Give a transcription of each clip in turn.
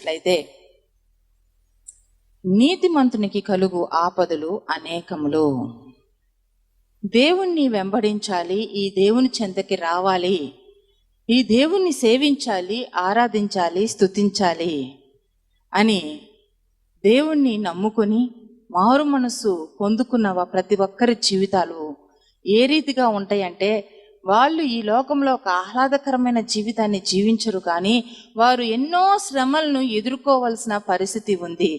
చూసినట్లయితే, నీతిమంతునికి కలుగు ఆపదలు అనేకములు. దేవుణ్ణి వెంబడించాలి, ఈ దేవుని చెంతకి రావాలి, ఈ దేవుణ్ణి సేవించాలి, ఆరాధించాలి, స్తుతించాలి అని దేవుణ్ణి నమ్ముకొని మారు మనసు పొందుకున్న ప్రతి ఒక్కరి జీవితాలు ఏ రీతిగా ఉంటాయంటే, వాళ్ళు ఈ లోకంలో ఒక ఆహ్లాదకరమైన జీవితాన్ని జీవించరు, కానీ వారు ఎన్నో శ్రమలను ఎదుర్కోవలసిన పరిస్థితి ఉంది.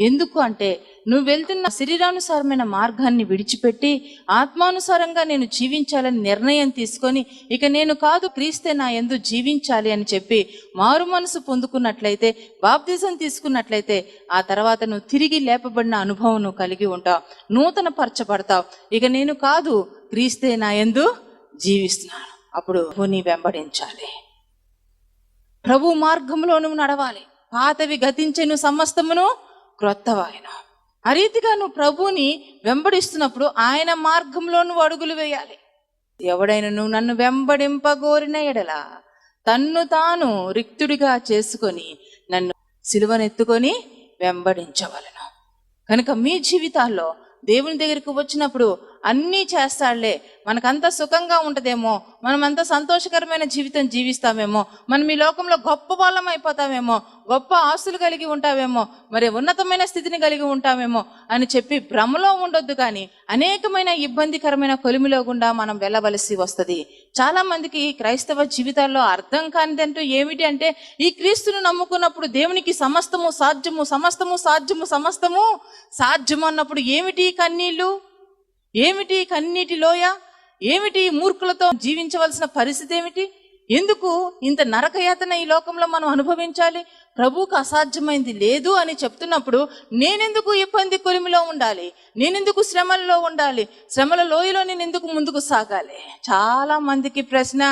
ఎందుకు అంటే, నువ్వు వెళ్తున్న శరీరానుసారమైన మార్గాన్ని విడిచిపెట్టి ఆత్మానుసారంగా నేను జీవించాలని నిర్ణయం తీసుకొని, ఇక నేను కాదు క్రీస్తే నా యందు జీవించాలి అని చెప్పి మారు మనసు పొందుకున్నట్లయితే, బాప్తిజం తీసుకున్నట్లయితే, ఆ తర్వాత నువ్వు తిరిగి లేపబడిన అనుభవం నువ్వు కలిగి ఉంటావు, నూతన పరచబడతావు. ఇక నేను కాదు క్రీస్తే నా యందు జీవిస్తున్నాను, అప్పుడు నీ వెంబడించాలి, ప్రభు మార్గంలో నువ్వు నడవాలి. పాతవి గతించెను, సమస్తమును క్రొత్తవాయను. ఆ రీతిగా నువ్వు ప్రభువుని వెంబడిస్తున్నప్పుడు ఆయన మార్గంలో నువ్వు అడుగులు వేయాలి. ఎవడైనా నువ్వు నన్ను వెంబడింపగోరిన ఎడల తన్ను తాను రిక్తుడిగా చేసుకొని నన్ను సిలువనెత్తుకొని వెంబడించవలను. కనుక మీ జీవితాల్లో దేవుని దగ్గరికి వచ్చినప్పుడు అన్నీ చేస్తాడులే, మనకంత సుఖంగా ఉంటుందేమో, మనం అంత సంతోషకరమైన జీవితం జీవిస్తామేమో, మనం ఈ లోకంలో గొప్ప వాళ్ళం అయిపోతామేమో, గొప్ప ఆస్తులు కలిగి ఉంటామేమో, మరి ఉన్నతమైన స్థితిని కలిగి ఉంటామేమో అని చెప్పి భ్రమలో ఉండొద్దు. కానీ అనేకమైన ఇబ్బందికరమైన కొలిమిలో గుండా మనం వెళ్ళవలసి వస్తుంది. చాలా మందికి క్రైస్తవ జీవితాల్లో అర్థం కానిదంటూ ఏమిటి అంటే, ఈ క్రీస్తును నమ్ముకున్నప్పుడు దేవునికి సమస్తము సాధ్యము, సమస్తము సాధ్యము, సమస్తము సాధ్యము అన్నప్పుడు ఏమిటి కన్నీళ్ళు, ఏమిటి కన్నీటి లోయ, ఏమిటి మూర్ఖులతో జీవించవలసిన పరిస్థితి ఏమిటి? ఎందుకు ఇంత నరకయాతన ఈ లోకంలో మనం అనుభవించాలి? ప్రభువుకు అసాధ్యమైంది లేదు అని చెప్తున్నప్పుడు నేనెందుకు ఇబ్బంది కొలిమిలో ఉండాలి, నేనెందుకు శ్రమల్లో ఉండాలి, శ్రమల లోయలో నేను ఎందుకు ముందుకు సాగాలి? చాలా మందికి ప్రశ్న.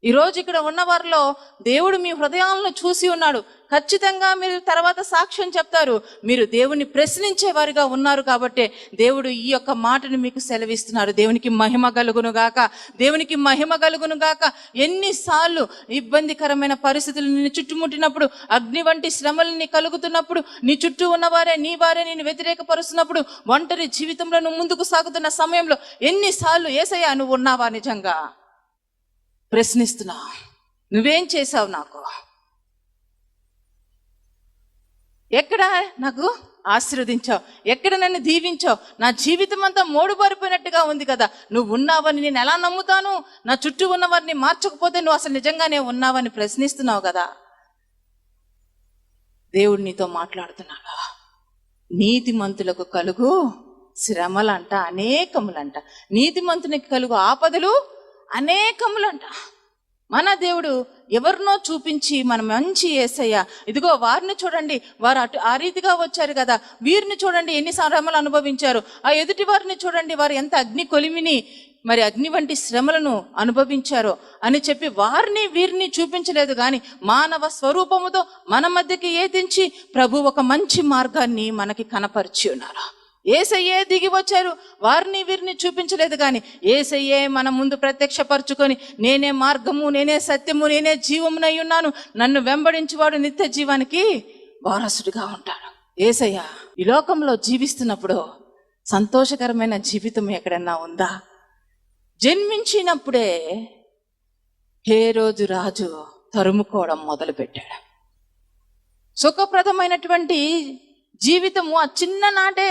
ఈరోజు ఇక్కడ ఉన్న వారిలో దేవుడు మీ హృదయాలను చూసి ఉన్నాడు. ఖచ్చితంగా మీరు తర్వాత సాక్ష్యం చెప్తారు. మీరు దేవుని ప్రశ్నించే వారిగా ఉన్నారు కాబట్టి దేవుడు ఈ యొక్క మాటను మీకు సెలవిస్తున్నారు. దేవునికి మహిమ కలుగును గాక, దేవునికి మహిమ కలుగును గాక. ఎన్నిసార్లు ఇబ్బందికరమైన పరిస్థితులు నిన్ను చుట్టుముట్టినప్పుడు, అగ్ని వంటి శ్రమలని కలుగుతున్నప్పుడు, నీ చుట్టూ ఉన్నవారే నీ వారే నేను వ్యతిరేకపరుస్తున్నప్పుడు, ఒంటరి జీవితంలో నువ్వు ముందుకు సాగుతున్న సమయంలో ఎన్నిసార్లు యేసయ్యా నువ్వు ఉన్నావా నిజంగా ప్రశ్నిస్తున్నా, నువ్వేం చేశావు, నాకు ఎక్కడ నాకు ఆశీర్వదించావు, ఎక్కడ నన్ను దీవించావు, నా జీవితం అంతా మోడుబారిపోయినట్టుగా ఉంది కదా, నువ్వు ఉన్నావని నేను ఎలా నమ్ముతాను, నా చుట్టూ ఉన్నవారిని మార్చకపోతే నువ్వు అసలు నిజంగానే ఉన్నావని ప్రశ్నిస్తున్నావు కదా. దేవుడు నీతో మాట్లాడుతున్నాడా? నీతిమంతులకు కలుగు శ్రమలంట అనేకములంట, నీతిమంతునికి కలుగు ఆపదలు అనేకములంట. మన దేవుడు ఎవరినో చూపించి మన మంచి యేసయ్య, ఇదిగో వారిని చూడండి, వారు ఆ రీతిగా వచ్చారు కదా, వీరిని చూడండి ఎన్ని శ్రమలు అనుభవించారు, ఆ ఎదుటి వారిని చూడండి వారు ఎంత అగ్ని కొలిమిని, మరి అగ్ని వంటి శ్రమలను అనుభవించారో అని చెప్పి వారిని వీరిని చూపించలేదు. కానీ మానవ స్వరూపముతో మన మధ్యకి ఏదించి ప్రభు ఒక మంచి మార్గాన్ని మనకి కనపరిచి ఉన్నారు. యేసయ్యే దిగి వచ్చారు, వారిని వీరిని చూపించలేదు. కానీ యేసయ్యే మన ముందు ప్రత్యక్షపరచుకొని, నేనే మార్గము, నేనే సత్యము, నేనే జీవమునై ఉన్నాను, నన్ను వెంబడించువాడు నిత్య జీవానికి వారసుడిగా ఉంటాడు. యేసయ్య ఈ లోకంలో జీవిస్తున్నప్పుడు సంతోషకరమైన జీవితం ఎక్కడన్నా ఉందా? జన్మించినప్పుడే హేరోదు రాజు తరుముకోవడం మొదలుపెట్టాడు. సుఖప్రదమైనటువంటి జీవితము ఆ చిన్ననాటే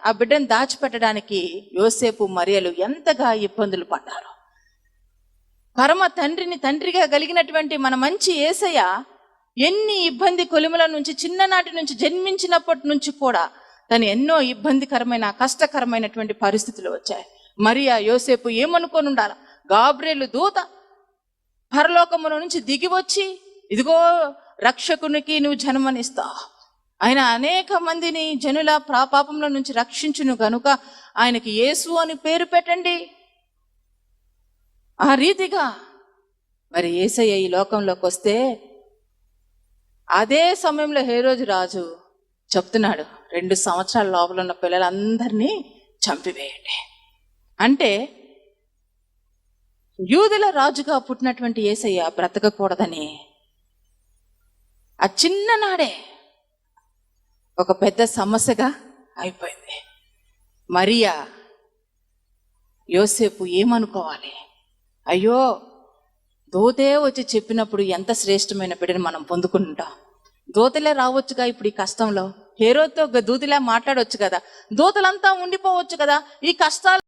ఆ బిడ్డను దాచిపెట్టడానికి యోసేపు మరియలు ఎంతగా ఇబ్బందులు పడ్డారు. పరమ తండ్రిని తండ్రిగా కలిగినటువంటి మన మంచి యేసయ్య ఎన్ని ఇబ్బంది కొలిముల నుంచి, చిన్ననాటి నుంచి, జన్మించినప్పటి నుంచి కూడా తను ఎన్నో ఇబ్బందికరమైన కష్టకరమైనటువంటి పరిస్థితులు వచ్చాయి. మరియా యోసేపు ఏమనుకొని ఉండాలి? గాబ్రియేలు దూత పరలోకముల నుంచి దిగి వచ్చి, ఇదిగో రక్షకునికి నువ్వు జన్మనిస్తావు, ఆయన అనేక మందిని జనుల పాపంలో నుంచి రక్షించును గనుక ఆయనకి యేసు అని పేరు పెట్టండి. ఆ రీతిగా మరి యేసయ్య ఈ లోకంలోకి వస్తే అదే సమయంలో హేరోదు రాజు చెప్తున్నాడు, 2 సంవత్సరాల లోపల ఉన్న పిల్లలందరినీ చంపివేయండి. అంటే యూదుల రాజుగా పుట్టినటువంటి యేసయ్య బ్రతకకూడదని ఆ చిన్ననాడే ఒక పెద్ద సమస్యగా అయిపోయింది. మరియా యోసేపు ఏమనుకోవాలి? అయ్యో, దూతే వచ్చి చెప్పినప్పుడు ఎంత శ్రేష్టమైన బిడ్డను మనం పొందుకుంటాం. దూతలే రావచ్చుగా ఇప్పుడు ఈ కష్టంలో. హేరోద్తో దూతలే మాట్లాడవచ్చు కదా, దూతలంతా ఉండిపోవచ్చు కదా ఈ కష్టాలు